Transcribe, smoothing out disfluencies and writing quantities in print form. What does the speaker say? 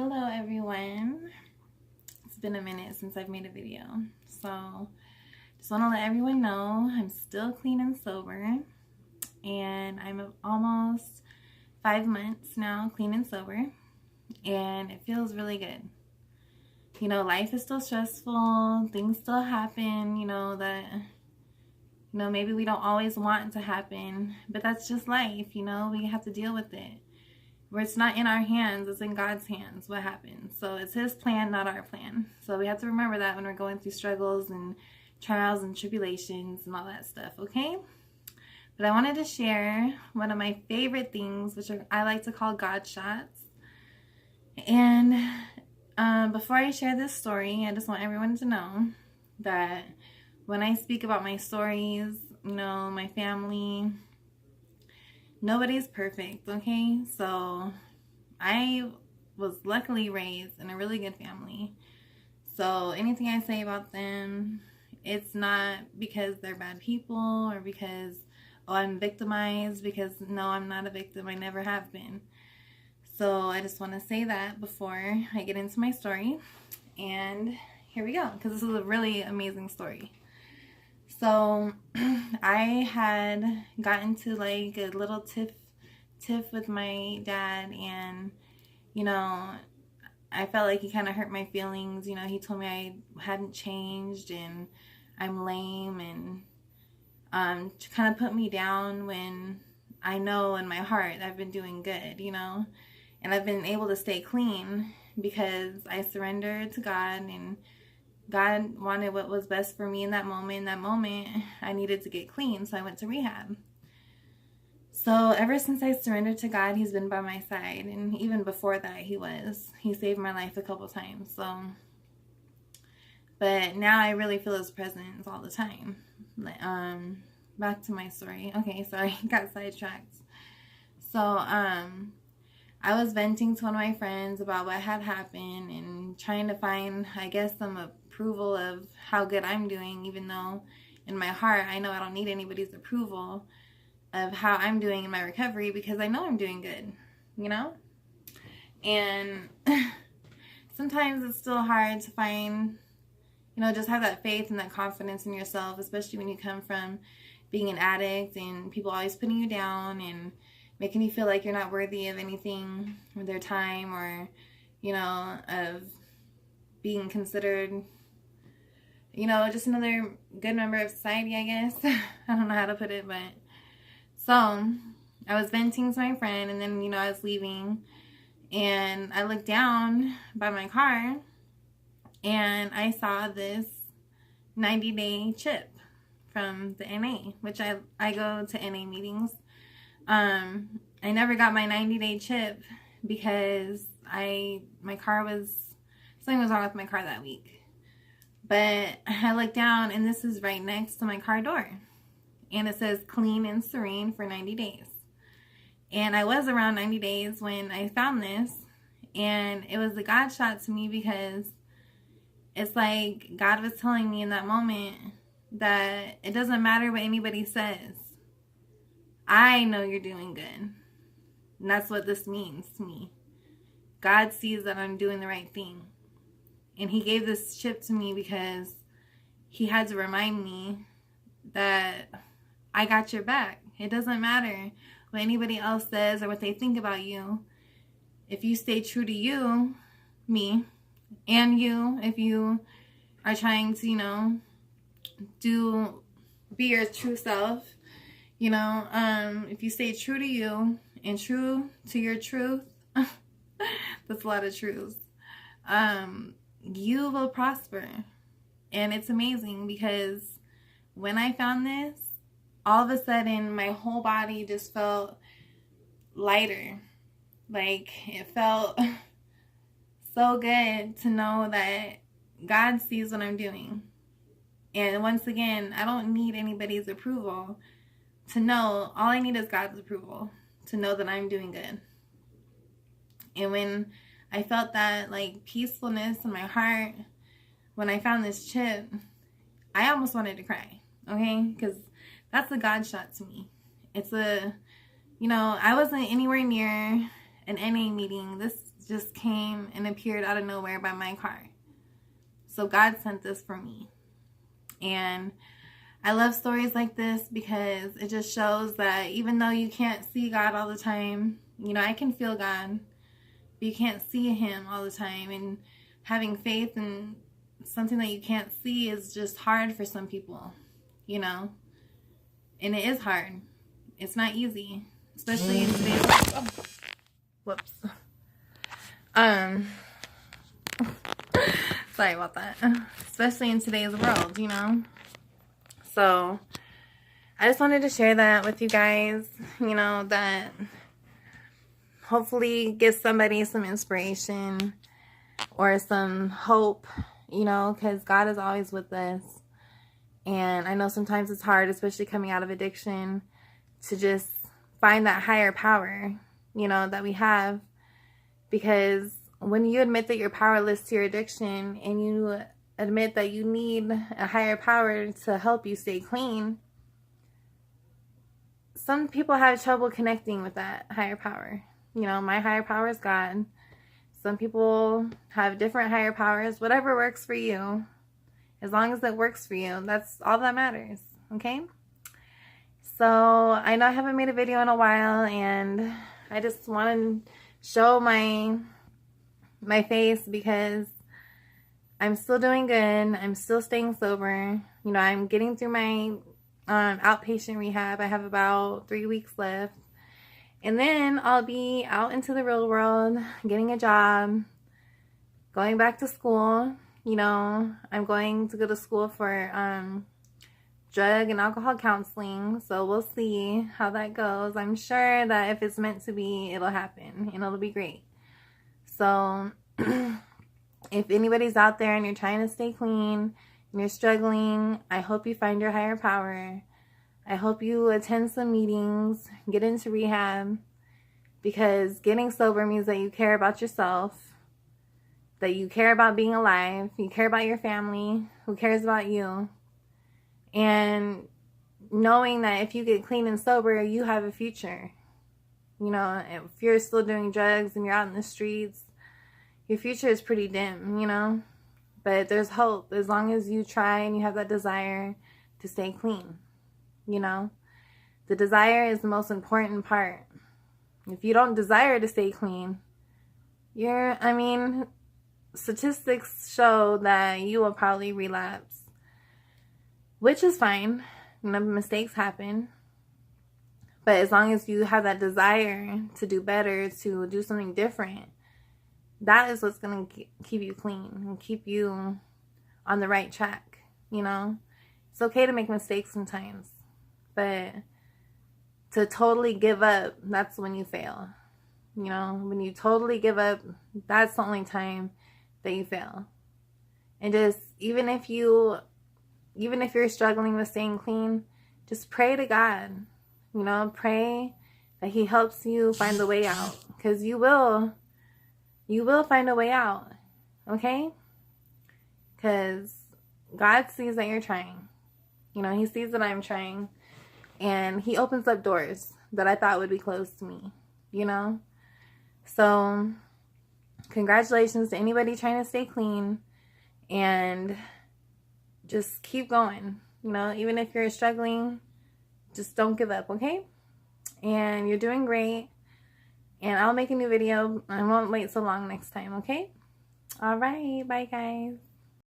Hello everyone. It's been a minute since I've made a video, so just want to let everyone know I'm still clean and sober, and I'm almost 5 months now clean and sober, and it feels really good. You know, life is still stressful, things still happen, that maybe we don't always want to happen, but that's just life. We have to deal with it. Where it's not in our hands, it's in God's hands what happens. So it's His plan, not our plan. So we have to remember that when we're going through struggles and trials and tribulations and all that stuff, okay? But I wanted to share one of my favorite things, which I like to call God shots. And before I share this story, I just want everyone to know that when I speak about my stories, my family, nobody's perfect, okay? So I was luckily raised in a really good family. So anything I say about them, it's not because they're bad people or because, I'm victimized, because no, I'm not a victim. I never have been. So I just want to say that before I get into my story. And here we go, because this is a really amazing story. So I had gotten to like a little tiff with my dad, and I felt like he kind of hurt my feelings. He told me I hadn't changed and I'm lame, and kind of put me down when I know in my heart I've been doing good, and I've been able to stay clean because I surrendered to God, and God wanted what was best for me in that moment. In that moment, I needed to get clean, so I went to rehab. So ever since I surrendered to God, He's been by my side. And even before that, He saved my life a couple times. But now I really feel His presence all the time. Back to my story. Okay, sorry, got sidetracked. So, I was venting to one of my friends about what had happened and trying to find, I guess, some approval of how good I'm doing, even though in my heart I know I don't need anybody's approval of how I'm doing in my recovery, because I know I'm doing good, And sometimes it's still hard to find, just have that faith and that confidence in yourself, especially when you come from being an addict and people always putting you down and making you feel like you're not worthy of anything with their time, or, of being considered, just another good member of society, I guess. I don't know how to put it, but so I was venting to my friend, and then, I was leaving, and I looked down by my car, and I saw this 90-day chip from the NA, which I go to NA meetings. I never got my 90-day chip because something was wrong with my car that week. But I looked down, and this is right next to my car door, and it says clean and serene for 90 days. And I was around 90 days when I found this, and it was a God shot to me, because it's like God was telling me in that moment that it doesn't matter what anybody says. I know you're doing good. And that's what this means to me. God sees that I'm doing the right thing. And He gave this chip to me because He had to remind me that I got your back. It doesn't matter what anybody else says or what they think about you. If you stay true to you, me, and you, if you are trying to, be your true self, if you stay true to you and true to your truth, that's a lot of truths, you will prosper. And it's amazing, because when I found this, all of a sudden my whole body just felt lighter. Like, it felt so good to know that God sees what I'm doing. And once again, I don't need anybody's approval to know. All I need is God's approval to know that I'm doing good. And when I felt that like peacefulness in my heart, when I found this chip, I almost wanted to cry, okay? Because that's a God shot to me. It's I wasn't anywhere near an NA meeting. This just came and appeared out of nowhere by my car. So God sent this for me. And I love stories like this because it just shows that even though you can't see God all the time, you know, I can feel God, but you can't see him all the time. And having faith in something that you can't see is just hard for some people, you know. And it is hard. It's not easy, especially in today's world. Whoops. Sorry about that. Especially in today's world, you know. So I just wanted to share that with you guys, you know, that hopefully gives somebody some inspiration or some hope, you know, because God is always with us. And I know sometimes it's hard, especially coming out of addiction, to just find that higher power, you know, that we have. Because when you admit that you're powerless to your addiction and you admit that you need a higher power to help you stay clean, some people have trouble connecting with that higher power. You know, my higher power is God. Some people have different higher powers. Whatever works for you, as long as it works for you, that's all that matters, okay? So I know I haven't made a video in a while, and I just want to show my face because I'm still doing good. I'm still staying sober. You know, I'm getting through my outpatient rehab. I have about 3 weeks left. And then I'll be out into the real world, getting a job, going back to school. You know, I'm going to go to school for drug and alcohol counseling. So we'll see how that goes. I'm sure that if it's meant to be, it'll happen and it'll be great. So if anybody's out there and you're trying to stay clean and you're struggling, I hope you find your higher power. I hope you attend some meetings, get into rehab, because getting sober means that you care about yourself, that you care about being alive, you care about your family, who cares about you, and knowing that if you get clean and sober, you have a future. You know, if you're still doing drugs and you're out in the streets, your future is pretty dim, you know, but there's hope as long as you try and you have that desire to stay clean, you know. The desire is the most important part. If you don't desire to stay clean, statistics show that you will probably relapse, which is fine. You know, mistakes happen. But as long as you have that desire to do better, to do something different, that is what's going to keep you clean and keep you on the right track, you know. It's okay to make mistakes sometimes, but to totally give up, that's when you fail. You know, when you totally give up, that's the only time that you fail. And just, even if you're struggling with staying clean, just pray to God. You know, pray that he helps you find the way out, because you will find a way out, okay? Because God sees that you're trying. You know, he sees that I'm trying, and he opens up doors that I thought would be closed to me, you know? So, congratulations to anybody trying to stay clean, and just keep going. You know, even if you're struggling, just don't give up, okay? And you're doing great. And I'll make a new video. I won't wait so long next time, okay? All right. Bye, guys.